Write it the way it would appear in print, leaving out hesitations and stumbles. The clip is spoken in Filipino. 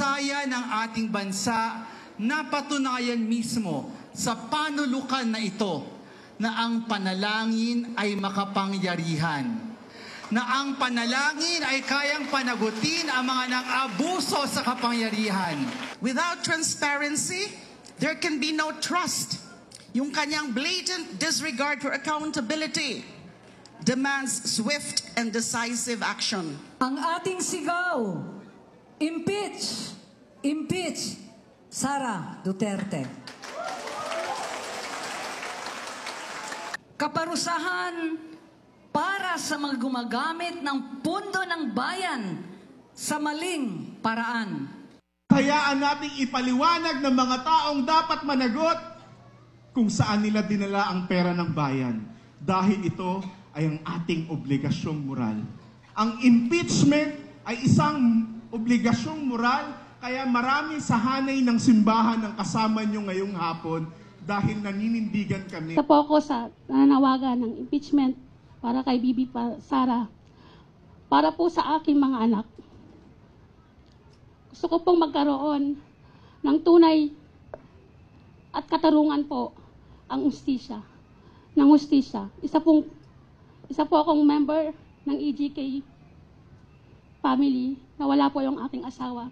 Saya ng ating bansa, napatunayan mismo sa panulukan na ito na ang panalangin ay makapangyarihan. Na ang panalangin ay kayang panagutin ang mga nang-abuso sa kapangyarihan. Without transparency, there can be no trust. Yung kanyang blatant disregard for accountability demands swift and decisive action. Ang ating sigaw, impeach! Impeach! Sara Duterte. Kaparusahan para sa mga gumagamit ng pundo ng bayan sa maling paraan. Hayaan nating ipaliwanag ng mga taong dapat managot kung saan nila dinala ang pera ng bayan. Dahil ito ay ang ating obligasyong moral. Ang impeachment ay isang obligasyong moral, kaya marami sa hanay ng simbahan ang kasama nyo ngayong hapon dahil naninindigan kami. Isa po ako sa nananawagan ng impeachment para kay Bibi Sara, para po sa aking mga anak. Gusto ko pong magkaroon ng tunay at katarungan po ang hustisya, ng hustisya. Isa po akong member ng EGK family na wala po yung aking asawa.